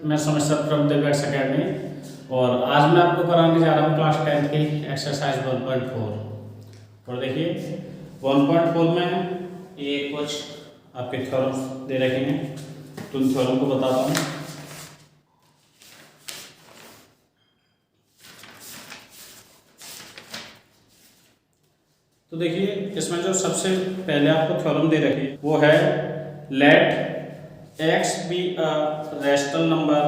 मैं समस्या from दिव्याक्स academy और आज मैं आपको कराने जा रहा हूँ क्लास 10 की एक्सरसाइज 1.4। और देखिए 1.4 में ये कुछ आपके थ्योरम्स दे रखे हैं, तो उन थ्योरम को बताता हूँ। तो देखिए इसमें जो सबसे पहले आपको थ्योरम दे रखी है वो है let x be a rational number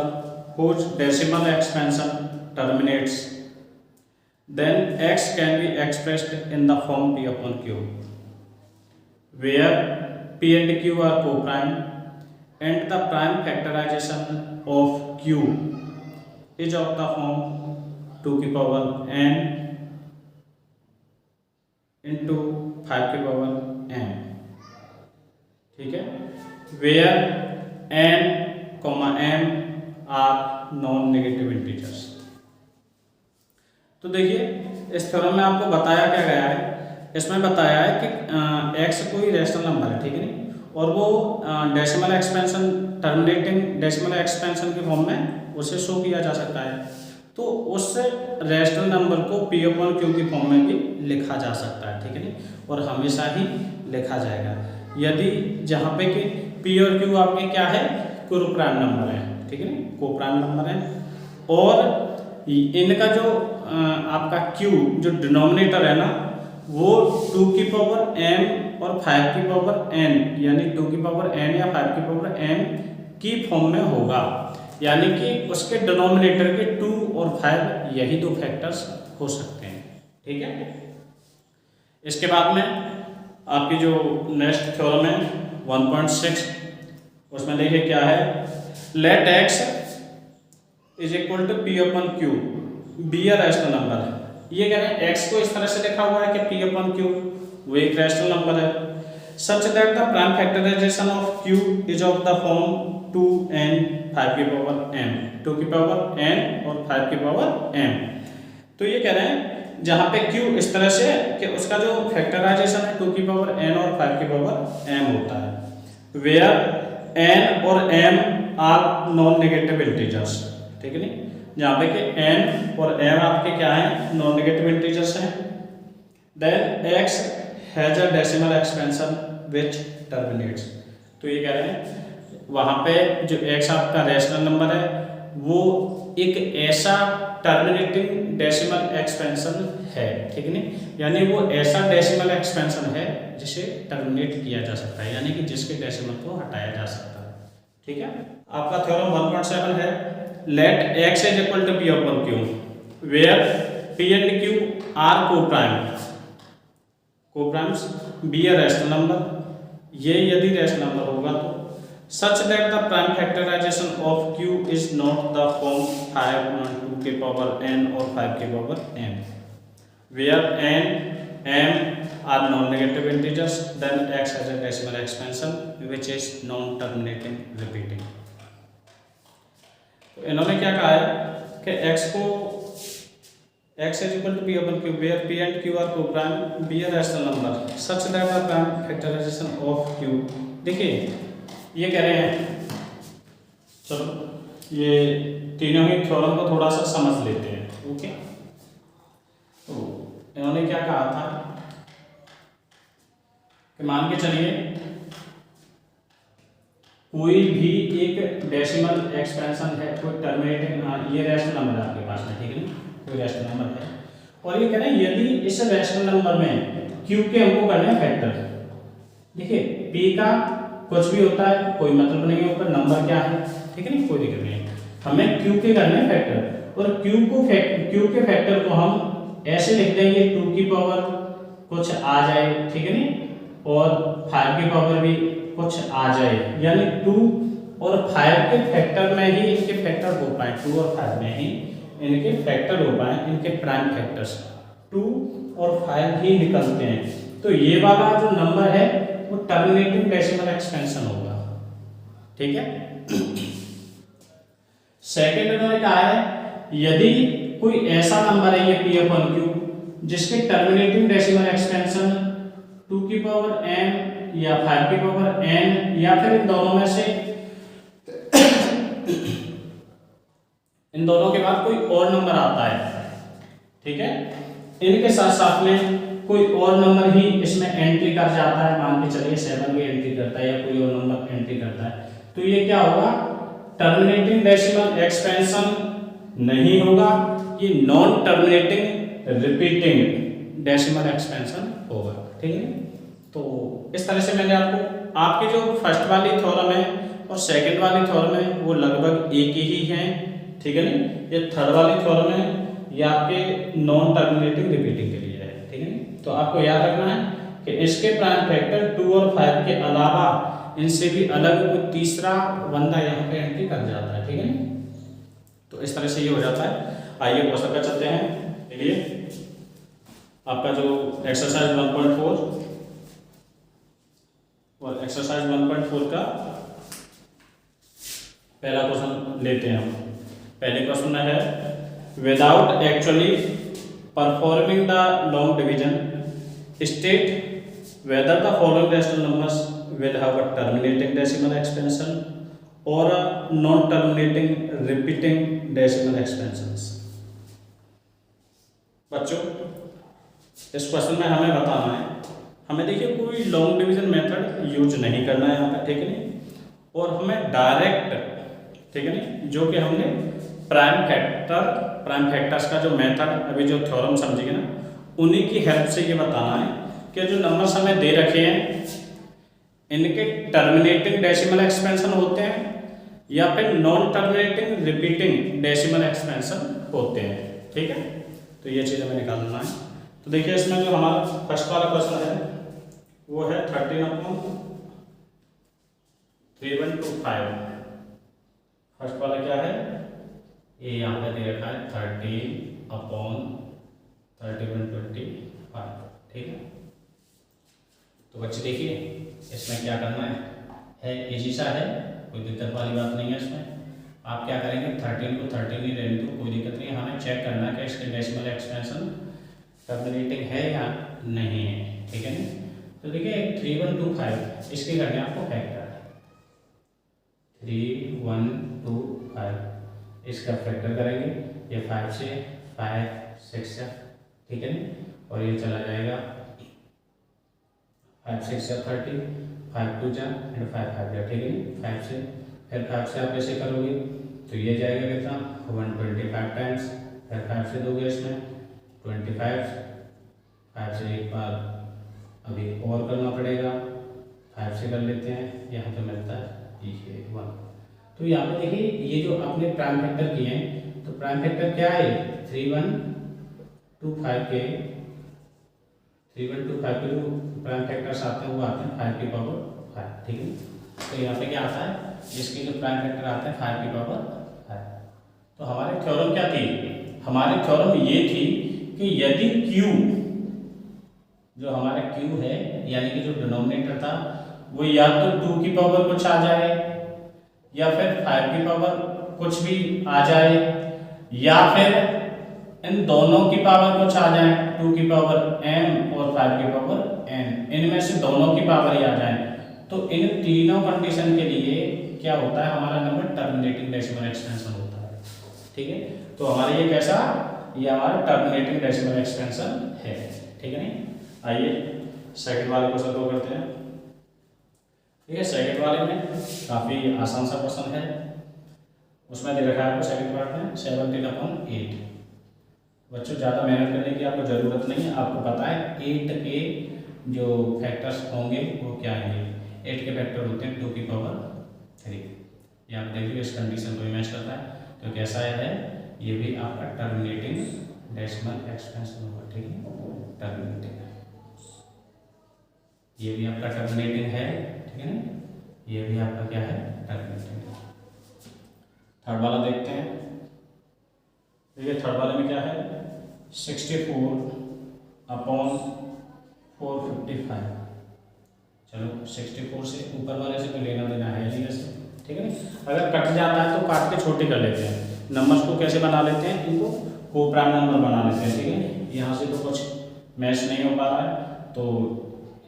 whose decimal expansion terminates, then x can be expressed in the form p upon q, where p and q are co-prime and the prime factorization of q is of the form 2 की power n into 5 की power n। ठीक है, where n, m are non negative integers. तो देखिए इस theorem में आपको बताया क्या गया है, इसमें बताया है कि x कोई रैशनल नंबर है, ठीक है नहीं, और वो decimal expansion terminating decimal expansion के फॉर्म में उसे शो किया जा सकता है। तो उस रैशनल नंबर को p अपॉन q की फॉर्म में भी लिखा जा सकता है, ठीक है नहीं, और हमेशा ही लिखा जाएगा यदि जहाँ पे कि p और q आपके क्या है, कोप्राइम नंबर है, ठीक है नहीं, कोप्राइम नंबर है। और इनका जो आपका q जो डिनोमिनेटर है ना, वो 2 की पावर m और 5 की पावर n, यानी 2 की पावर n या 5 की पावर m की फॉर्म में होगा, यानी कि उसके डिनोमिनेटर के 2 और 5 यही दो फैक्टर्स हो सकते हैं, ठीक है। इसके बाद में आपकी जो नेक्स्ट थ्योरम है 1.6, उसमें देखिए क्या है, let x is equal to p upon q be a rational number. ये कह रहे हैं x को इस तरह से लिखा हुआ है कि p अपॉन q वो एक रैशनल नंबर है, such that the prime factorization of q is of the form 2n 5 की पावर m, 2 की पावर n और 5 की पावर m। तो ये कह रहे हैं जहाँ पे q इस तरह से कि उसका जो फैक्टराइजेशन है 2 की पावर n और 5 की पावर m होता है, वेयर n और m are non negative integers, ठीक है नहीं, जहाँ पे कि n और m आपके क्या हैं, नॉन नेगेटिव इंटीजर्स हैं। Then x has a decimal expansion which terminates. तो ये कह रहे हैं वहाँ पे जो x आपका रैशनल नंबर है वो एक ऐसा टर्मिनेटिंग डेसिमल एक्सपेंशन है, ठीक है नहीं, यानी वो ऐसा डेसिमल एक्सपेंशन है जिसे टर्मिनेट किया जा सकता है, यानी कि जिसके डेसिमल को हटाया जा सकता है, ठीक है। आपका थ्योरम 1.7 है let x is equal to p upon q where p and q are coprimes be a rational number. ये यदि रैशनल नंबर होगा तो such that the prime factorization of q is not the form 5 on 2 के power n और 5 के power m, where n m are non-negative integers, then x has a decimal expansion which is non-terminating repeating। तो इन्होंने क्या कहा है कि x को x is equal to p upon q where p and q are co-prime be a rational number such that the prime factorization of q। देखिए ये कह रहे हैं, चलो ये तीनों ही थ्योरम को थोड़ा सा समझ लेते हैं, ओके। तो इन्होंने क्या कहा था कि मान के चलिए कोई भी एक डेसिमल एक्सपेंशन है, कोई टर्मिनेटिंग, ये रैशनल नंबर है आपके पास में, ठीक है ना, कोई रैशनल नंबर है, और ये कह रहे हैं यदि इस रैशनल नंबर में q के हमको करने हैं फैक्टर। देखिए p का कुछ भी होता है कोई मतलब नहीं है, ऊपर नंबर क्या है, ठीक है नहीं, कोई दिक्कत नहीं है, हमें q के करने हैं फैक्टर, और q के फैक्टर को हम ऐसे लिख देंगे 2 की पावर कुछ आ जाए, ठीक है नहीं, और 5 की पावर भी कुछ आ जाए, यानी 2 और 5 के फैक्टर में ही इनके फैक्टर हो पाए, 2 और 5 में ही इनके फैक्टर हो पाए, इनके प्राइम फैक्टर्स 2 और 5 ही निकलते हैं। तो ये वाला जो नंबर है वो टर्मिनेटिंग डेसिमल एक्सपेंशन होगा, ठीक है। सेकंड इन्होंने कहा है यदि कोई ऐसा नंबर है ये p अपॉन q जिसके टर्मिनेटिंग डेसिमल एक्सपेंशन 2 की पावर m या 5 की पावर n या फिर इन दोनों में से इन दोनों के बाद कोई और नंबर आता है, ठीक है, इनके साथ साथ में कोई और नंबर ही इसमें एंट्री कर जाता है, मान के चलिए 7 भी एंट्री करता है या कोई और नंबर एंट्री करता है, तो ये क्या होगा, टर्मिनेटिंग डेसिमल एक्सपेंशन नहीं होगा, ये non terminating repeating decimal expansion होगा, ठीक है। तो इस तरह से मैंने आपको आपकी जो फर्स्ट वाली थ्योरम है और सेकंड वाली थ्योरम है वो लगभग एक ही हैं, ठीक है नहीं, ये थर्ड वाली थ्योरम है ये आपके नॉन टर्मिनेटिंग रिपीटिंग के लिए है, ठीक है नहीं। तो आपको याद रखना है कि इसके प्राइम फैक्टर 2 और 5 के अलावा इनसे भी अलग कोई तीसरा बंदा यहाँ पे एंट्री कर जाता है, ठीक है नहीं। तो इस तरह से ये हो जाता है। आइए क्वेश्चन पे चलते हैं। चलिए आपका जो एक्सरसाइज 1.4 और एक्सरसाइज 1.4 का पहला क्वेश्चन लेते हैं हम। पहले क्वेश्चन में है without actually performing the long division state whether the following rational numbers will have a terminating decimal expansion or a non-terminating repeating decimal expansions। बच्चों इस क्वेश्चन में हमें बताना है, हमें देखिए कोई लॉन्ग डिवीजन मेथड यूज नहीं करना है यहाँ पे, ठीक है नहीं, और हमें डायरेक्ट, ठीक है नहीं, जो कि हमने प्राइम फैक्टर्स का जो मेथड अभी जो थ्योरम समझेंगे ना, उन्हीं की हेल्प से ये बताना है कि जो नंबर्स हमें दे रखे हैं इनके टर्मिनेटिंग डेसिमल एक्सपेंशन होते हैं या फिर non terminating repeating decimal expansion होते हैं, ठीक है। तो ये चीज़ हमें निकालना है। तो देखिए इसमें जो हमारा फर्स्ट वाला क्वेश्चन है वो है 13/3125। फर्स्ट वाला क्या है, ये यहाँ पे दे रखा है 13/3125, ठीक है। तो बच्चे देखिए इसमें क्या करना है इजी सा है, कोई दिक्कत वाली बात नहीं है। इसमें आप क्या करेंगे 13 को 13 ही रहने दो, कोई दिक्कत नहीं है। हमें चेक करना है कि इसके डेसिमल एक्सपेंशन टर्मिनेटिंग है या नहीं है, ठीक है ना। तो देखिए 3125 इसके करने आपको फैक्टर 3125 इसका फैक्टर करेंगे, ये 5 से 5 6 से, ठीक है ना, और ये चला जाएगा 5 6 से 30, 5 2 जा एंड 5 5 जा, ठीक है ना। 5 से फिर 5 से आप ऐसे करोगे तो ये जाएगा कितना 125 टाइम्स, फिर 5 से दोगे इसमें 25, 5 से एक बार अभी और करना पड़ेगा, 5 से कर लेते हैं, यहाँ पे मिलता है ये 1। तो यहाँ पे देखिए ये जो आपने प्राइम फैक्टर किए हैं, तो प्राइम फैक्टर क्या है 3125 के 3125 के जो प्राइम फैक्टर्स आते हैं वो आते हैं 5 की पावर 5, ठीक है। तो यहाँ पे क्या आता है, इसके जो प्राइम फैक्टर आते हैं 5 की पावर 5। तो हमारी थ्योरम क्या थी, हमारी थ्योरम ये थी कि यदि Q जो हमारा Q है यानी कि जो डिनोमिनेटर था वो या तो 2 की पावर कुछ आ जाए या फिर 5 की पावर कुछ भी आ जाए या फिर इन दोनों की पावर कुछ आ जाए, 2 की पावर m और 5 की पावर n, इनमें से दोनों की पावर ही आ जाए। तो इन तीनों कंडीशन के लिए क्या होता है, हमारा नंबर टर्मिनेटिंग डेसिमल एक्सपेंशन होता है, ठीक है। तो हमारा ये कैसा, ये हमारा टर्मिनेटिंग डेसिमल एक्सपेंशन है, ठीक है नहीं। आइए सेकंड वाले क्वेश्चन को करते हैं, ठीक है। सेकंड वाले में काफ़ी आसान सा क्वेश्चन है, उसमें दे रखा है आपको सेकंड पार्ट में 17/8। बच्चों ज़्यादा मेहनत करने की आपको ज़रूरत नहीं है, आपको पता है 8 के जो फैक्टर्स होंगे वो क्या आएंगे। 8 के फैक्टर होते हैं 2 की पावर 3। ये आप देखिए इस कंडीशन को मैच करता है, तो कैसा है ये भी आपका टर्मिनेटिंग डेसिमल एक्सपेंशन होगा, ठीक है। टर्मिनेटिंग ये भी आपका टर्मिनेटिंग है, ठीक है ना, ये भी आपका क्या है टर्मिनेटिंग। थर्ड वाला देखते हैं, देखिए थर्ड वाले में क्या है 64/455। चलो 64 से ऊपर वाले से कोई लेना देना है नहीं वैसे, ठीक है ना। अगर कट जाता है तो काट के छोटे कर लेते हैं, नंबर्स को कैसे बना लेते हैं, इनको को प्राइम नंबर बना लेते हैं, ठीक है। यहाँ से तो कुछ मैच नहीं हो पा रहा है, तो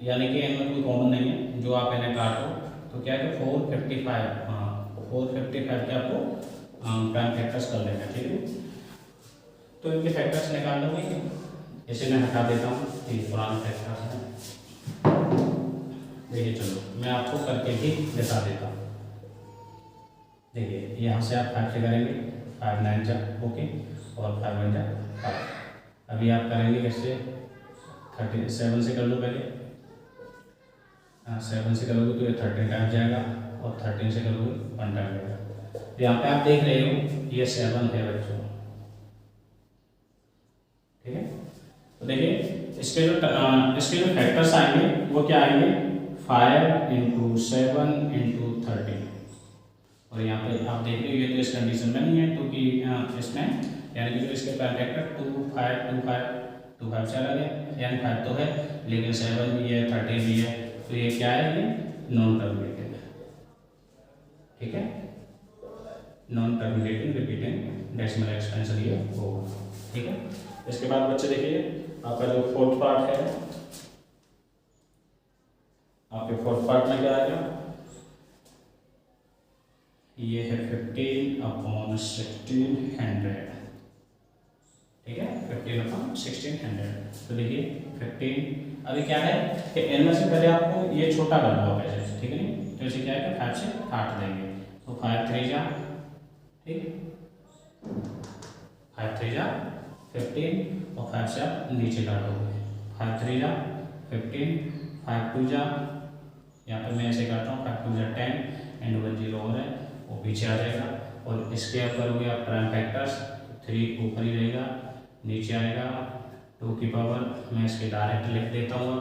यानी कि इनमें कोई कॉमन नहीं है, जो आप इन्हें काटो तो क्या है 455, हाँ 455 के आपको प्राइम फैक्टर्स कर लेंगे, ठीक है। तो इनके फैक्टर्स निकाल लूँगी, इसे मैं हटा देता हूँ, ये पुराने फैक्टर्स हैं। देखिए चलो मैं आपको करके भी दिखा देता हूँ। देखिए यहाँ से आप 5 से करेंगे, 5 9 जा ओके, और 5 1 जा 5। अभी आप करेंगे कैसे, 37 से कर लो पहले, 7 से करोगे तो ये 13 टाइम जाएगा, और 13 से करोगे 1 टाइम जाएगा। तो यहाँ पे आप देख रहे हो ये 7 है बच्चों, ठीक है। तो देखिए इसके जो फैक्टर्स आएंगे वो क्या आएंगे, 5 × 7 × 13। और यहाँ पे आप देख रहे हो ये तो इस कंडीशन में नहीं है, क्योंकि इसमें यानी कि जो इसके फैक्टर 2 5 2 5 2 5 चला गया, यानी 5 तो है लेकिन 7 भी है 13 भी है, तो ये क्या है, ये नॉन टर्मिनेटिंग है, ठीक है। Non terminating repeating decimal expansion ये होगा, ठीक है। इसके बाद बच्चे देखिए आपका जो फोर्थ पार्ट है, आपके फोर्थ पार्ट में क्या आएगा, ये है 15/1600, ठीक है, 15/1600। तो देखिए 15 अभी क्या है कि इनमें से पहले आपको ये छोटा करना होगा ऐसे, ठीक है नहीं, तो इसे क्या है 5 से काट देंगे, तो 5 3 जा, ठीक, 5 3 जा 15, और 5 से आप नीचे काटोगे, 5 3 जा 15, 5 2 जा, यहाँ पर मैं ऐसे काटता हूँ 5 2 जा 10 एंड 1 0 और है वो पीछे आ जाएगा, और इसके आप करोगे आप प्राइम फैक्टर्स, 3 ऊपर ही रहेगा, नीचे आएगा 2 की पावर, मैं इसके डायरेक्ट लिख देता हूँ,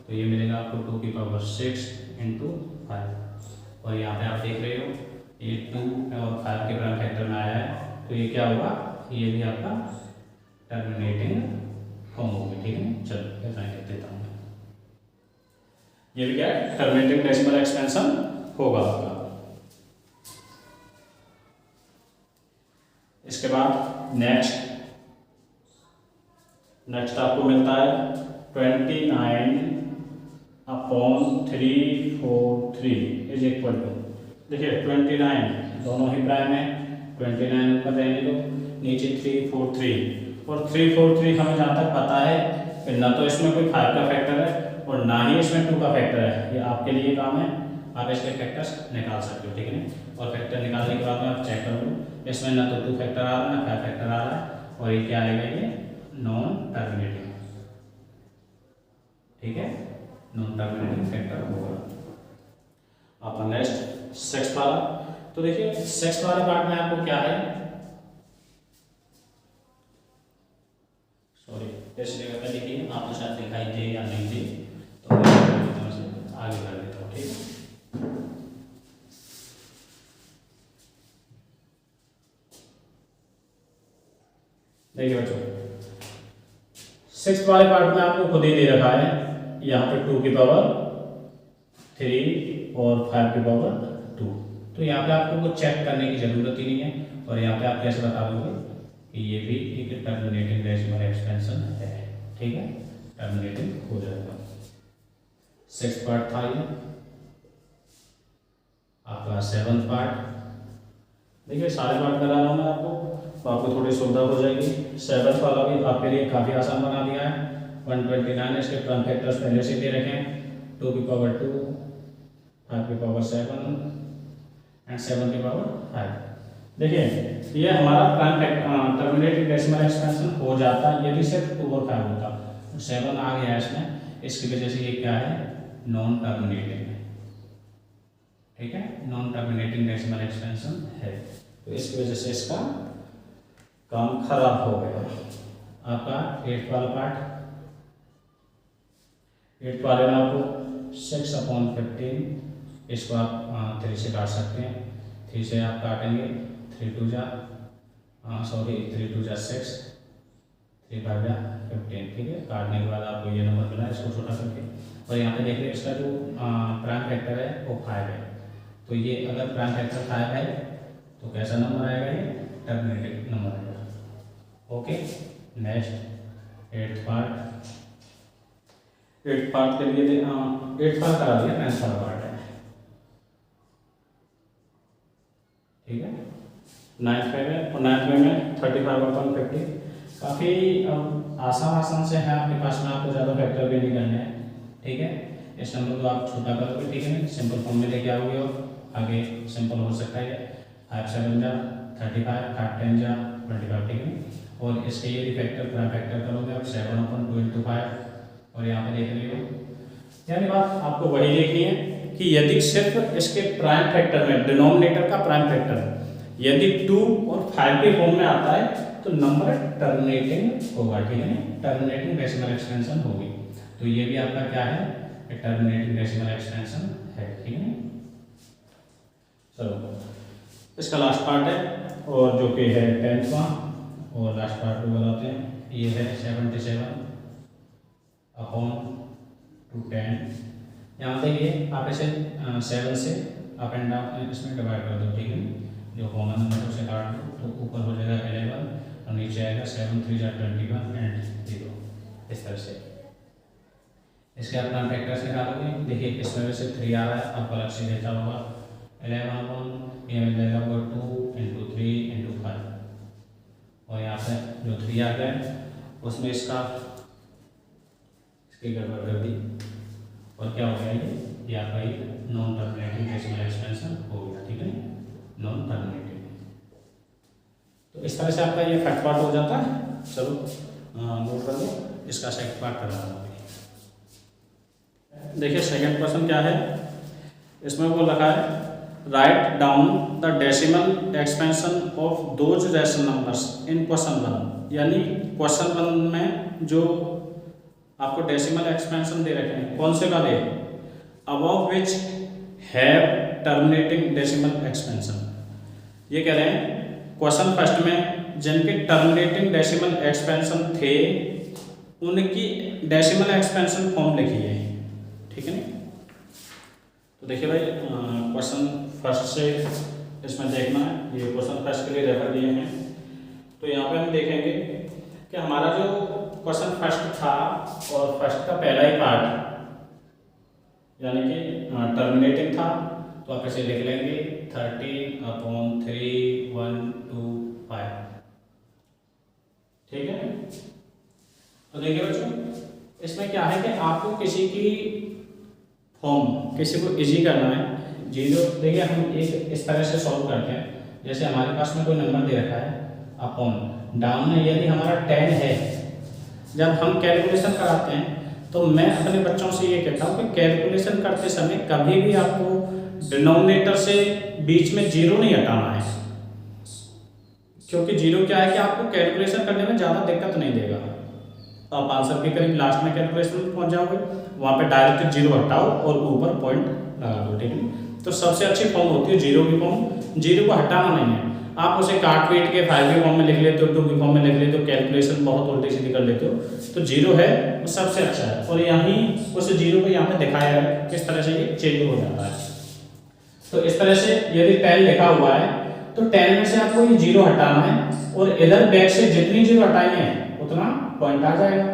तो ये मिलेगा आपको 2 की पावर 6 × 5। और यहाँ पे आप देख रहे हो ये 2 और 5 के प्राइम फैक्टर में आया है, तो ये क्या होगा, ये भी आपका टर्मिनेटिंग फॉर्म होगी, ठीक है। चलो इतना लिख देता हूँ, ये भी क्या है टर्मिनेटिंग डेसिमल एक्सपेंशन होगा आपका। इसके बाद नेक्स्ट आपको मिलता है 29/343 इज इक्वल टू, देखिए 29 दोनों ही प्राइम है, 29 ऊपर रहने दो, नीचे 343, और 343 हमें जहाँ तक पता है कि ना तो इसमें कोई 5 का फैक्टर है और ना ही इसमें 2 का फैक्टर है, ये आपके लिए काम है, आप इसके फैक्टर्स निकाल सकते हो, ठीक है। और फैक्टर निकालने के बाद में आप चेक कर लो, इसमें ना तो 2 फैक्टर आ रहा है ना 5 फैक्टर आ रहा है, और ये क्या आएगा, ये नॉन टर्मिनेटिंग, ठीक है, नॉन टर्मिनेटिंग फैक्टर होगा आपका। नेक्स्ट 6th वाला, तो देखिए 6th वाले पार्ट में आपको क्या है, सॉरी इस जगह पे देखिए आपको शायद दिखाई दे या नहीं दे, तो मैं आगे कर देता हूँ, ठीक है। देखिए बच्चों 6th वाले पार्ट में आपको खुद ही दे रखा है, यहाँ पे 2 की पावर 3 और 5 की पावर 2, तो यहाँ पे आपको कुछ चेक करने की जरूरत ही नहीं है, और यहाँ पे आप कैसे बता दोगे कि ये भी एक टर्मिनेटिंग डेसिमल एक्सपेंशन है, ठीक है, टर्मिनेटिंग हो जाएगा। 6th पार्ट था ये आपका। 7th पार्ट देखिए सारे पार्ट करा रहा हूँ मैं आपको, तो आपको थोड़ी सुविधा हो जाएगी। 7th वाला भी आपके लिए काफ़ी आसान बना दिया है, 129 इसके प्राइम फैक्टर्स पहले से दे रखे हैं, 2 की पावर 2, 5 की पावर 7 एंड 7 की पावर 5। देखिए ये हमारा prime factor terminating decimal expansion हो जाता यदि सिर्फ 2 और 5 होता, 7 आ गया इसमें, इसकी वजह से ये क्या है, नॉन टर्मिनेटिंग, ठीक है, नॉन टर्मिनेटिंग डेसिमल एक्सपेंशन है, तो इसकी वजह से इसका काम खराब हो गया। आपका 8th वाला पार्ट, 8th वाले में आपको 6/15, इसको आप 3 से काट सकते हैं, 3 से आप काटेंगे, 3 2 जा 6, 3 5 जा 15, ठीक है। काटने के बाद आपको ये नंबर मिला, इसको छोटा करके, और यहाँ पे देखिए इसका जो प्राइम फैक्टर है वो 5 है, तो ये अगर प्राइम फैक्टर 5 है तो कैसा नंबर आएगा, ये टर्मिनेटिंग नंबर आएगा, okay. Next 8th part, 8th part के लिए 8th पार्ट करा दिया, 9th वाला पार्ट है, ठीक है। नाइन्थ में और नाइन्थ में 35/50। काफ़ी आसान से है आपके पास में, आपको ज़्यादा फैक्टर भी नहीं करने हैं, ठीक है। इस नंबर को आप छोटा करोगे, ठीक है ना, सिंपल फॉर्म में लेके आओगे और आगे सिंपल हो सकता है 5 7 जा 35, 5 10 जा 25, ठीक है। और इसके ये फैक्टर प्राइम फैक्टर करोगे आप 7/2 और यहाँ पे देख रहे हो, यानी बात आपको वही देखनी है कि यदि सिर्फ इसके प्राइम फैक्टर में डिनोमिनेटर का प्राइम फैक्टर यदि 2 और 5 के फॉर्म में आता है तो नंबर टर्मिनेटिंग होगा, ठीक है ना, टर्मिनेटिंग डेसिमल एक्सपेंशन होगी। तो ये भी आपका क्या है, टर्मिनेटिंग डेसिमल एक्सपेंशन है, ठीक है। चलो इसका लास्ट पार्ट है और जो कि है 10th का, और लास्ट पार्ट को बताते हैं। ये है 77/10। यहाँ देखिए आप इसे 7 से अप एंड डाउन इसमें डिवाइड कर दो, ठीक है। जो कॉमन नंबर उसे काट दो तो ऊपर हो जाएगा 11 और नीचे आएगा 7 3 जा 21 एंड 0, इस तरह से। इसके आप प्राइम फैक्टर से निकालोगे, देखिए इसमें से 3 आ रहा है, आपको अलग से देता होगा 11 ये मिल जाएगा आपको 2 × 3 × 5 और यहाँ पे जो 3 आ गया उसमें इसकी गड़बड़ कर दी और क्या हो गया, ये आपका एक नॉन टर्मिनेटिंग डेसिमल एक्सपेंशन हो गया, ठीक है, नॉन टर्मिनेटिंग। तो इस तरह से आपका ये फैक्ट पार्ट हो जाता है। चलो नोट कर लो, इसका सेकंड पार्ट कर रहा हूँ। देखिए सेकंड क्वेश्चन क्या है, इसमें वो रखा है write down the decimal expansion of those rational numbers in question 1। यानी क्वेश्चन 1 में जो आपको डेसिमल एक्सपेंशन दे रखे हैं, कौन से वाले, above which have terminating decimal expansion. ये कह रहे हैं क्वेश्चन फर्स्ट में जिनके टर्मिनेटिंग डेसिमल एक्सपेंशन थे उनकी डेसिमल एक्सपेंशन फॉर्म लिखी है, ठीक है ना। तो देखिए भाई क्वेश्चन फर्स्ट से इसमें देखना है, ये क्वेश्चन फर्स्ट के लिए रेफर दिए हैं। तो यहाँ पे हम देखेंगे कि हमारा जो क्वेश्चन फर्स्ट था और फर्स्ट का पहला ही पार्ट यानी कि टर्मिनेटिंग था, तो आप इसे लिख लेंगे 13/3 1 2 5, ठीक है। तो देखिए बच्चों इसमें क्या है कि आपको किसी की फॉर्म किसी को इजी करना है। 0 देखिए हम एक इस तरह से सॉल्व करते हैं, जैसे हमारे पास में कोई नंबर दे रखा है अपॉन डाउन में यदि हमारा 10 है, जब हम कैलकुलेशन कराते हैं तो मैं अपने बच्चों से ये कहता हूँ कि कैलकुलेशन करते समय कभी भी आपको डिनोमिनेटर से बीच में 0 नहीं हटाना है, क्योंकि 0 क्या है कि आपको कैलकुलेशन करने में ज़्यादा दिक्कत नहीं देगा। आप आंसर के करीब लास्ट में कैलकुलेशन पहुंच जाओगे, वहाँ पे डायरेक्ट 0 हटाओ और ऊपर पॉइंट लगा दो, ठीक है। तो सबसे अच्छी फॉर्म होती है 0 की फॉर्म। 0 को हटाना नहीं है, आप उसे काट पीट के 5 की फॉर्म में लिख लेते हो, 2 की फॉर्म में लिख लेते हो, कैलकुलेशन बहुत उल्टी सीधी कर लेते हो। तो 0 है वो सबसे अच्छा है, और यहीं उस 0 को यहाँ पे दिखाया है किस तरह से ये चेंज हो जाता है। तो इस तरह से यदि 10 लिखा हुआ है तो 10 में से आपको ये 0 हटाना है और इधर बैक से जितनी 0 हटाई है उतना पॉइंट आ जाएगा,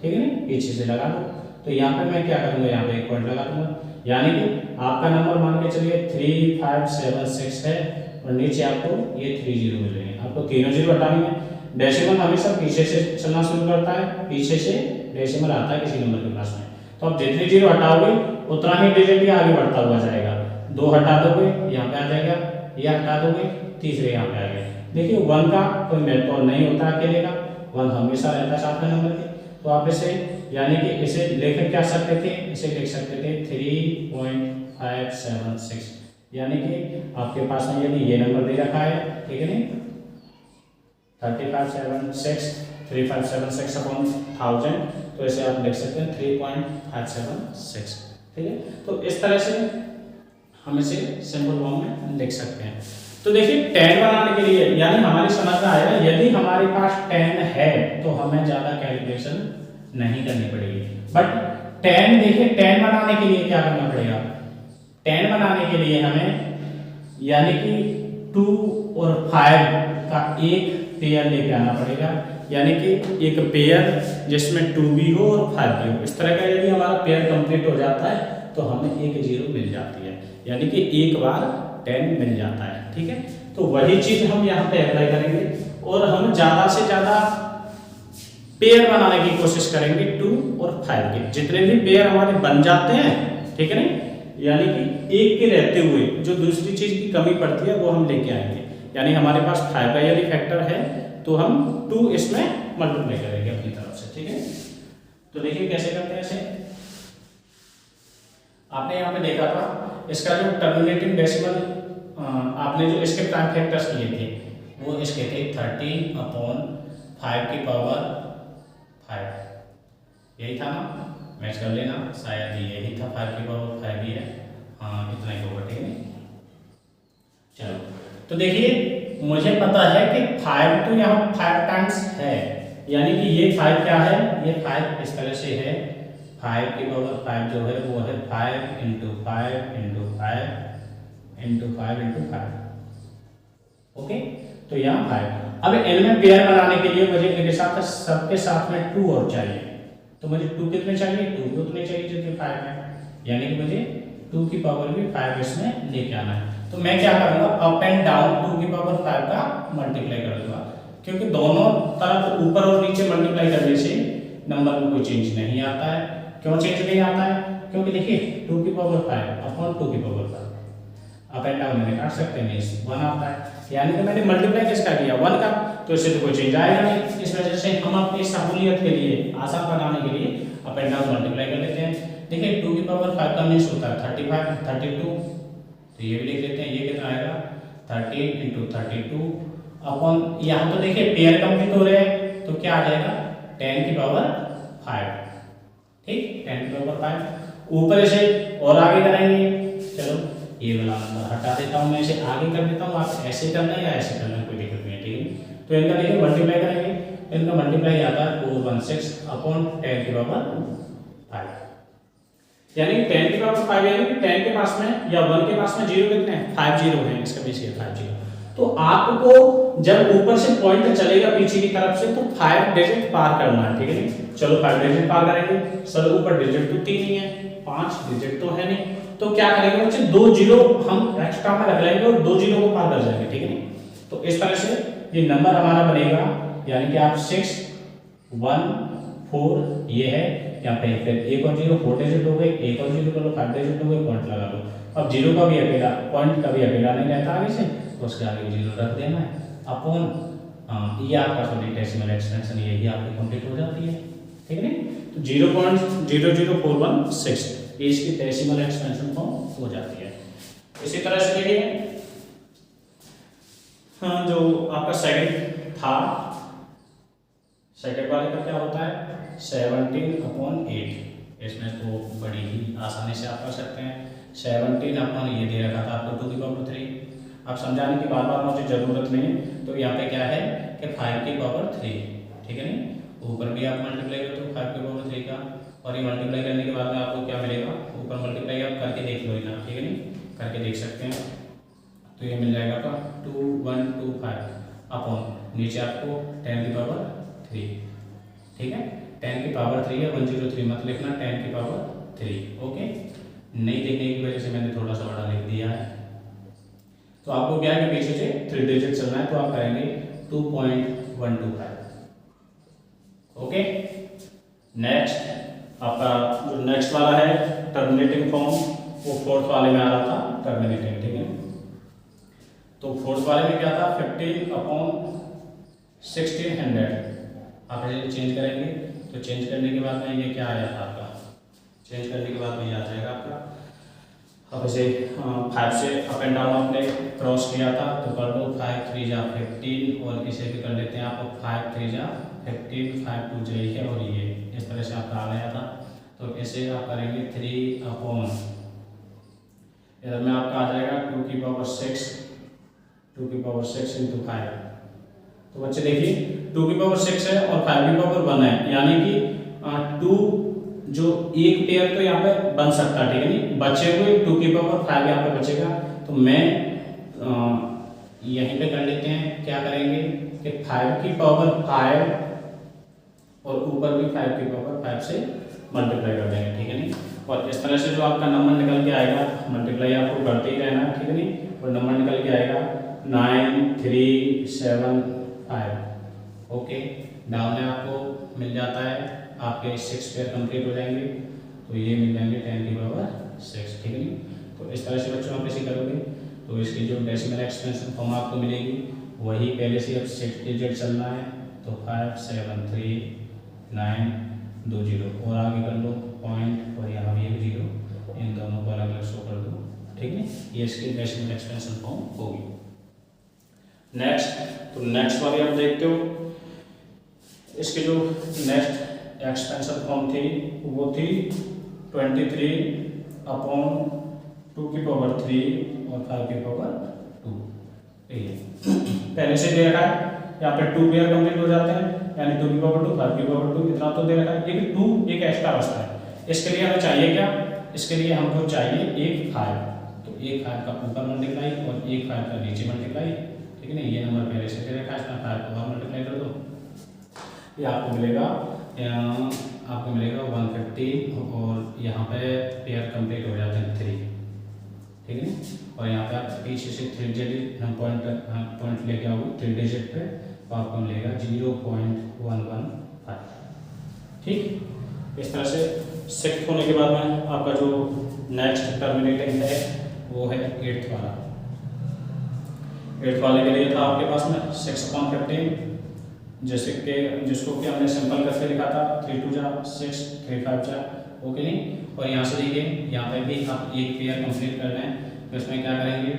ठीक है ना, पीछे से लगा दो। तो यहाँ पे मैं क्या करूँगा, यहाँ पे एक पॉइंट लगा दूंगा, यानी कि आपका नंबर मान के चलिए 3 5 7 6 है और नीचे आपको ये 3 0 मिल रहे हैं, आपको तीनों 0 हटानी है। डेसिमल हमेशा पीछे से चलना शुरू करता है, पीछे से डेसिमल आता है किसी नंबर के पास में, तो आप जितनी 0 हटाओगे उतना ही डिजिट ही आगे बढ़ता हुआ जाएगा। 2 हटा दोगे यहाँ पे आ जाएगा, ये हटा दोगे तीसरे यहाँ पे आ गया। देखिए 1 का कोई महत्व नहीं होता अकेले का, 1 हमेशा रहता है सातवें नंबर के। तो आप इसे यानी कि इसे लेख क्या सकते थे, इसे लिख सकते थे 3.576, यानी कि आपके पास में यदि ये नंबर दे रखा है, ठीक है नहीं, 3576 तो इसे आप लिख सकते हैं 3.576, ठीक है। तो इस तरह से हम इसे सिंपल फॉर्म में लिख सकते हैं। तो देखिए 10 बनाने के लिए यानी हमारी समझ में आया, यदि हमारे पास 10 है तो हमें ज़्यादा कैलकुलेशन नहीं करनी पड़ेगी। बट 10 देखिए 10 बनाने के लिए क्या करना पड़ेगा, 10 बनाने के लिए हमें यानी कि 2 और 5 का एक पेयर लेके आना पड़ेगा, यानी कि एक पेयर जिसमें 2 भी हो और 5 भी हो। इस तरह का यदि हमारा पेयर कंप्लीट हो जाता है तो हमें एक 0 मिल जाती है, यानी कि एक बार 10 मिल जाता है, ठीक है। तो तो वही चीज हम यहाँ पे अप्लाई करेंगे और हम ज्यादा से ज्यादा पेयर बनाने की कोशिश करेंगे 2 और 5 के। जितने भी पेयर हमारे बन जाते हैं, ठीक है ना, यानी कि एक के रहते हुए जो दूसरी चीज की कमी पड़ती है वो हम लेके आएंगे। यानी हमारे पास 5 का यदि फैक्टर है तो हम 2 इसमें मल्टीप्लाई करेंगे अपनी तरफ से, ठीक है। तो देखिए कैसे करते हैं ऐसे। आपने यहाँ पे देखा था इसका जो टर्मिनेटिंग डेसिमल आपने जो इसके प्राइम फैक्टर्स किए थे वो इसके थे 13/5 की पावर 5, यही था ना, मैच कर लेना, शायद यही था 5 की पावर 5 ही है, हाँ इतना ही होगा, ठीक है। चलो तो देखिए मुझे पता है कि 5 तो यहाँ 5 टाइम्स है, यानी कि ये 5 क्या है, ये 5 इस तरह से है, 5 की पावर 5 जो है वो है 5 × 5 × 5 × 5 × 5, ओके। तो यहाँ 5, अब एल में पेयर बनाने के लिए मुझे इनके साथ सबके साथ में 2 और चाहिए, तो मुझे 2 कितने चाहिए, 2 भी उतने चाहिए जितने 5 है, यानी कि मुझे 2 की पावर भी 5 इसमें लेके आना है। तो मैं क्या करूंगा, अप एंड डाउन 2 की पावर 5 का मल्टीप्लाई कर दूंगा, क्योंकि दोनों तरफ ऊपर और नीचे मल्टीप्लाई करने से नंबर में कोई चेंज नहीं आता है। क्यों चेंज नहीं आता है, क्योंकि देखिए 2 की पावर 5 अपॉन 2 की पावर 5, अप एंड डाउन में काट सकते हैं, 1 आता है, यानी कि मैंने मल्टीप्लाई किसका किया, 1 का, तो इससे तो कोई चेंज आएगा नहीं। इस वजह से हम अपनी सहूलियत के लिए, आसान बनाने के लिए अप एंड डाउन मल्टीप्लाई कर लेते हैं। देखिए 2 की पावर 5 का मीन्स होता है 35, 32, तो ये भी लिख लेते हैं, ये कितना आएगा 13 × 32 अपॉन, यहाँ तो देखिए पेयर कंप्लीट हो रहे हैं तो क्या आ जाएगा 10 की पावर 5, ठीक, 10 की पावर 5। ऊपर से और आगे कराएंगे, चलो ये वाला नंबर हटा देता हूँ, मैं इसे आगे कर देता हूँ, आप ऐसे करना है या ऐसे करना है कोई दिक्कत नहीं है, ठीक है। तो इनका देखिए मल्टीप्लाई करेंगे, इनका मल्टीप्लाई आता है 416 अपॉन 10 की पावर 5, यानी 10 की पावर 5, यानी कि 10 के पास में या 1 के पास में 0 कितने हैं, 5 0 है, इसका बेस है 5 0। तो आपको जब ऊपर से पॉइंट चलेगा पीछे की तरफ से तो 5 डिजिट पार करना है, ठीक है। चलो 5 डिजिट पार करेंगे, सर ऊपर डिजिट तो 3 ही है, 5 डिजिट तो है नहीं, तो क्या करेंगे बच्चे 2 0 हम एक्स्ट्रा में रख लेंगे और 2 0 को पार कर जाएंगे, ठीक है। तो इस तरह से ये नंबर हमारा बनेगा, यानी कि आप 6 1 4 ये है, यहाँ पे फिर 1 और 0 4 डिजिट हो गए, 1 और 0 कर लो 5 डिजिट हो गए, पॉइंट लगा लो। अब 0 का भी अकेला पॉइंट का भी अकेला नहीं रहता आगे से, तो उसके आगे 0 रख देना है अपॉन, ये आपका सॉरी डेसिमल एक्सपेंशन यही आपकी कंप्लीट हो जाती है, ठीक है। तो 0.00416 ये इसकी डेसिमल एक्सपेंशन फॉर्म हो जाती है। इसी तरह से देखिए हाँ, जो आपका सेकंड था, सेकंड वाले का क्या होता है 17/8, इसमें तो बड़ी ही आसानी से आप कर सकते हैं। 17 ये दे रखा था आपको 2 की पावर 3, अब समझाने की बार बार मुझे जरूरत नहीं, तो यहाँ पे क्या है कि 5 की पावर 3, ठीक है नहीं, ऊपर भी आप मल्टीप्लाई करते हो 5 की पावर 3 का, और ये मल्टीप्लाई करने के बाद में आपको क्या मिलेगा, ऊपर मल्टीप्लाई आप करके देख लो ना, ठीक है नहीं, करके देख सकते हैं। तो ये मिल जाएगा आपका 2125 अपॉन नीचे आपको 10 की पावर 3, ठीक है, 10 की पावर 3 है, 103 मत लिखना, 10 की पावर 3, ओके। नहीं देखने की वजह से मैंने थोड़ा सा बड़ा लिख दिया है। तो आपको क्या है कि पीछे से 3 डिजिट चलना है, तो आप करेंगे 2.125, ओके। नेक्स्ट आपका जो नेक्स्ट वाला है टर्मिनेटिंग फॉर्म, वो फोर्थ वाले में आ रहा था टर्मिनेटिंग, ठीक है। तो फोर्थ वाले में क्या था 15/1600, आप इसे चेंज करेंगे, तो चेंज करने के बाद में ये क्या आया था आपका, चेंज करने के बाद में ये आ जाएगा आपका, अब इसे 5 से अप एंड डाउन आपने क्रॉस किया था, तो कर दो 5 3 जा 15, और इसे भी कर लेते हैं आप 5 3 जा 15, 5 2 जा है, और ये इस तरह से आपका आ गया था। तो इसे आप करेंगे 3 अपॉन, इधर में आपका आ जाएगा 2 की पावर 6 × 5। तो बच्चे देखिए 2 की पावर 6 है और 5 की पावर 1 है, यानी कि 2 जो एक पेयर तो यहाँ पे बन सकता है, ठीक है नहीं, बचे हुए 2 की पावर 5 यहाँ पे बचेगा। तो मैं यहीं पे कर लेते हैं, क्या करेंगे कि 5 की पावर 5 और ऊपर भी 5 की पावर 5 से मल्टीप्लाई कर देंगे, ठीक है नहीं। और इस तरह से जो आपका नंबर निकल के आएगा, मल्टीप्लाई आपको करते ही रहना, ठीक है नहीं, और नंबर निकल के आएगा 9375। ओके, डाउन में आपको मिल जाता है, आपके 6 पेयर कंप्लीट हो जाएंगे, तो ये मिल जाएंगे 10⁻6, ठीक है। तो इस तरह से बच्चों आप इसे करोगे तो इसकी जो डेसिमल एक्सपेंशन फॉर्म आपको मिलेगी वही पहले से अब 6 डिजिट चलना है, तो 573920 और आगे कर लो पॉइंट और यहाँ भी एक 0, इन दोनों को अलग अलग शो कर दो, ठीक है। ये इसकी डेसिमल एक्सपेंशन फॉर्म होगी। नेक्स्ट, तो नेक्स्ट वाली आप देखते हो, इसकी जो नेक्स्ट एक्सपेंशन फॉर्म थी वो थी 23/2⁵ और 5⁵2। पहले से दे रखा है, यहाँ पे 2 पेयर कंप्लीट हो जाते हैं, यानी 2⁵2 5⁵2 इतना तो दे रखा है, लेकिन 2 एक एक्स्ट्रा बचता है। इसके लिए हमें चाहिए क्या, इसके लिए हमको चाहिए एक 5, तो एक 5 का ऊपर मल्टीप्लाई और एक 5 का नीचे मल्टीप्लाई, ठीक है ना। ये नंबर पहले से दे रखा है, इसमें 5 को और मल्टीप्लाई कर दो, ये आपको मिलेगा 150 और यहाँ पे पेयर कंप्लीट हो जाते हैं 3, ठीक है। और यहाँ पे आप पीछे से 3 डिजिट पॉइंट लेके आओगे 3 डिजिट पे, तो आपको मिलेगा 0.115, ठीक। इस तरह से 6 होने के बाद में आपका जो नेक्स्ट टर्मिनेटिंग है वो है 8th वाला। 8th वाले के लिए था आपके पास में 6/15, जैसे कि जिसको कि हमने सिंपल करके लिखा था 3 2 जा 6 3 5 जा, ओके नहीं। और यहाँ से देखिए, यहाँ पे भी आप एक पेयर कंप्लीट कर रहे हैं, तो इसमें क्या करेंगे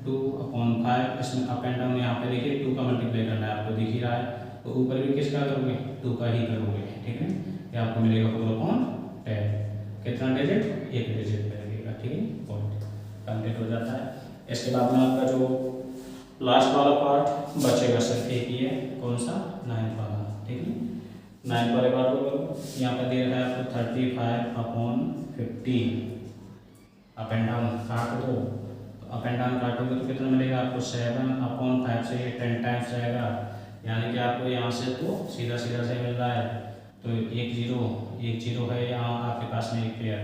2/5, इसमें अप एंड डाउन यहाँ पे देखिए 2 का मल्टीप्लाई करना है, आपको दिख ही रहा है, तो ऊपर भी किसका करोगे 2 का ही करोगे, ठीक है। ये आपको मिलेगा 4/10, कितना डिजिट, एक डिजिट पे लगेगा, ठीक है, पॉइंट कंप्लीट हो जाता है। इसके बाद में आपका जो लास्ट वाला पार्ट बचेगा सिर्फ एक ही है, कौन सा 9th वाला, ठीक है। 9th वाले पार्ट को यहाँ पे दे रहा है आपको 35/15, अप एंड डाउन काट दो, तो अप एंड डाउन काटोगे तो कितना मिलेगा आपको 7/5 से ये 10 टाइम्स जाएगा, यानी कि आपको यहाँ से तो सीधा सीधा से मिल रहा है, तो एक जीरो है यहाँ आपके पास में एक पेयर,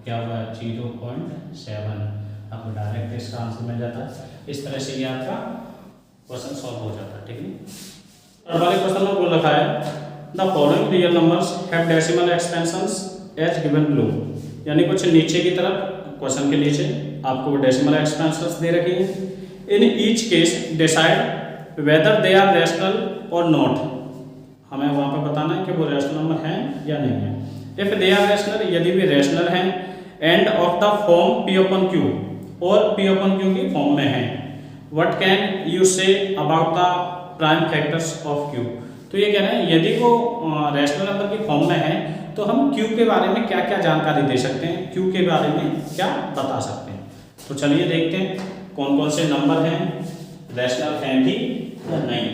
क्या होगा 0.7, आपको डायरेक्ट इसका आंसर मिल जाता है। इस तरह से ये आपका क्वेश्चन सॉल्व हो जाता है, ठीक है। और वाले क्वेश्चन में बोल रखा है the following real numbers have decimal expansions as given below, यानी कुछ नीचे की तरफ क्वेश्चन के नीचे आपको डेसिमल एक्सपेंशंस दे रखी हैं। In each case decide whether they are rational और नॉट, हमें वहाँ पर बताना है कि वो रैशनल नंबर हैं या नहीं है। इफ दे आर रैशनल, यदि भी रैशनल हैं, end of the form P/Q और P/Q की फॉर्म में है, what can you say about the prime factors of Q। तो ये कह रहे हैं यदि वो रैशनल नंबर की फॉर्म में है तो हम Q के बारे में क्या क्या जानकारी दे सकते हैं, Q के बारे में क्या बता सकते हैं। तो चलिए देखते हैं कौन कौन से नंबर हैं रैशनल हैं भी या नहीं।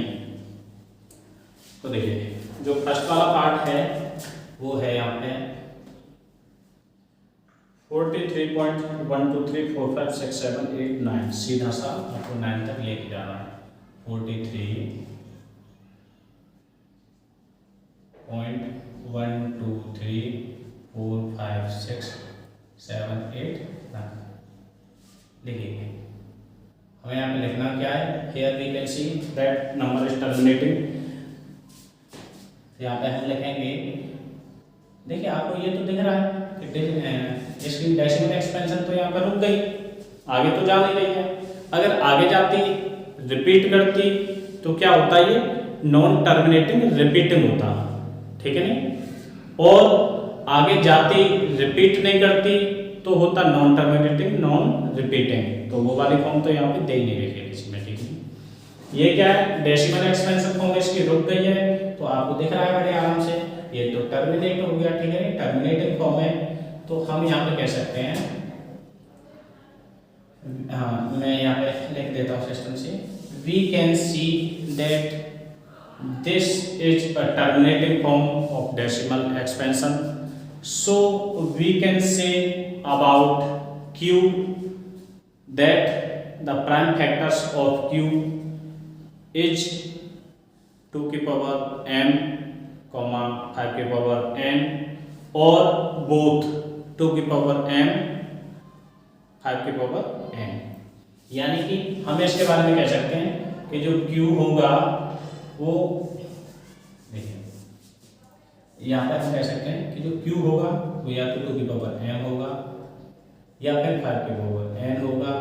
तो देखिए जो फर्स्ट वाला पार्ट है वो है यहाँ पे 43.123456789, सीधा सा आपको 9 तक लेके जाना है। 43.123456789 देखिए, हमें यहाँ पे लिखना क्या है, here we can see that number is terminating. यहाँ पे हम लिखेंगे, देखिए आपको ये तो दिख रहा है कि इसकी डेसिमल एक्सपेंशन तो यहाँ पर रुक गई, आगे तो जा नहीं रही है। अगर आगे जाती रिपीट करती तो क्या होता है, ये नॉन टर्मिनेटिंग रिपीटिंग होता, ठीक है नहीं। और आगे जाती रिपीट नहीं करती तो होता नॉन टर्मिनेटिंग नॉन रिपीटिंग, तो वो वाली फॉर्म तो यहाँ पे दे ही नहीं रही है किसी में, ठीक है। ये क्या है, डेसिमल एक्सपेंशन फॉर्म इसकी रुक गई है, तो आपको दिख रहा है बड़े आराम से, ये तो टर्मिनेट हो गया, ठीक है, टर्मिनेटिंग फॉर्म है। तो हम यहाँ पे कह सकते हैं, हाँ मैं यहाँ पे लिख देता हूँ सिस्टम से, we can see that this is a terminating form of decimal expansion, so we can say about Q that the prime factors of Q is 2 की पावर m, 5 की पावर n और both 2 की power m, 5 की power n। यानी कि हम इसके बारे में कह सकते हैं कि जो Q होगा वो, देखिए यहाँ पर हम कह सकते हैं कि जो Q होगा वो या तो 2 की पावर m होगा या फिर 5 की पावर n होगा,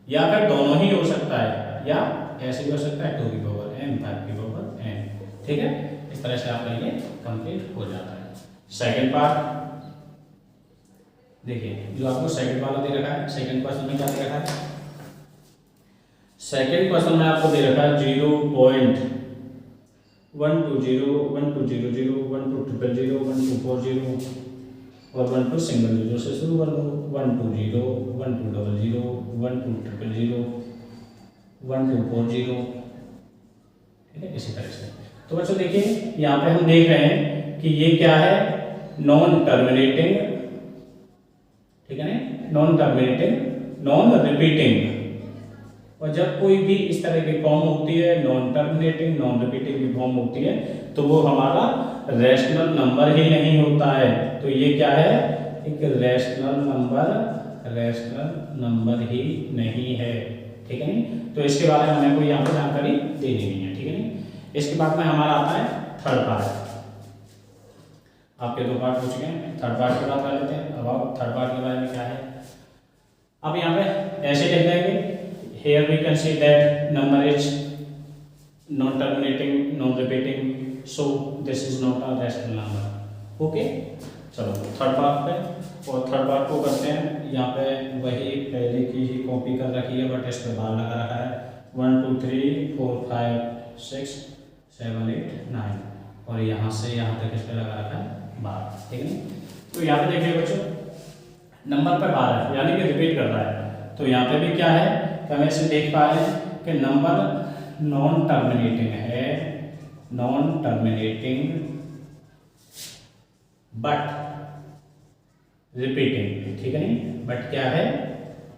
या फिर दोनों ही हो सकता है, या ऐसे भी हो सकता है 2 की पावर m 5 की पावर n। ठीक है, इस तरह से आपका ये कंप्लीट हो जाता है। सेकंड पार्ट देखिए, जो आपको सेकंड वाला दे रखा है, सेकंड क्वेश्चन में क्या दे रखा है? सेकंड क्वेश्चन में आपको दे रखा है 0.120 120 120 120 1240 और 12 सिंगल जीरो से शुरू कर दो, 120 1200 12000 1240। ठीक है, इसी तरह से। तो बच्चों देखिए, यहाँ पे हम देख रहे हैं कि ये क्या है, नॉन टर्मिनेटिंग, ठीक है ना, नॉन टर्मिनेटिंग नॉन रिपीटिंग। और जब कोई भी इस तरह की फॉर्म होती है, नॉन टर्मिनेटिंग नॉन रिपीटिंग की फॉर्म होती है, तो वो हमारा रैशनल नंबर ही नहीं होता है। तो ये क्या है, एक रैशनल नंबर ही नहीं है। ठीक है नहीं, तो इसके बारे में हमें कोई यहाँ पर जानकारी देनी नहीं है। ठीक है नहीं, इसके बाद में हमारा आता है थर्ड पार्ट। आपके 2 पार्ट हो चुके हैं, थर्ड पार्ट की बात कर लेते हैं। अब थर्ड पार्ट के बारे में क्या है, अब यहाँ पे ऐसे लिख देंगे, here we can see that number is non terminating non repeating, so this is not a rational number। Okay, चलो थर्ड पार्ट पे, और थर्ड पार्ट को करते हैं। यहाँ पे वही पहले की ही कॉपी कर रखी है, बट इस पे बार लगा रखा है 1 2 3 4 5 6 7 8 9, और यहाँ से यहाँ तक इस पे लगा रखा है बार। ठीक है, तो यहाँ पे देखिए बच्चों, नंबर पे बार है, यानी कि रिपीट कर रहा है। तो यहाँ पे भी क्या है, हम ऐसे देख पा रहे हैं कि नंबर नॉन टर्मिनेटिंग है, नॉन टर्मिनेटिंग बट रिपीटिंग। ठीक है नहीं, बट क्या है,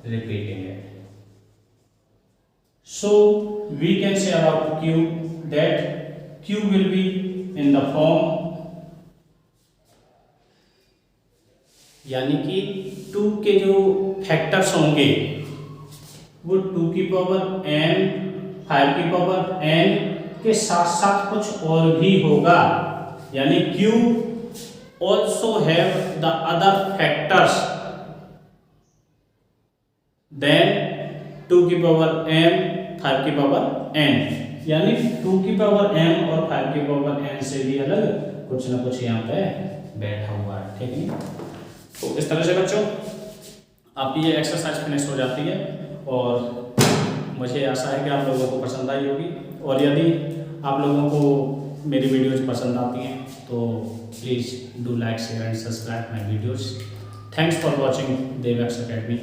रिपीटिंग है। So we can say about Q that Q will be in the form, यानी कि 2 के जो फैक्टर्स होंगे वो 2 की पावर n 5 की पावर n के साथ साथ कुछ और भी होगा, यानी Q also have the other factors than 2 की पावर m 5 की पावर n, यानी 2 की पावर m और 5 की पावर n से भी अलग कुछ ना कुछ यहाँ पे बैठा हुआ है। ठीक है, तो इस तरह से बच्चों आपकी ये एक्सरसाइज फिनिश हो जाती है, और मुझे आशा है कि आप लोगों को पसंद आई होगी। और यदि आप लोगों को मेरी वीडियोज़ पसंद आती हैं तो please do like share and subscribe my videos. Thanks for watching DevX academy.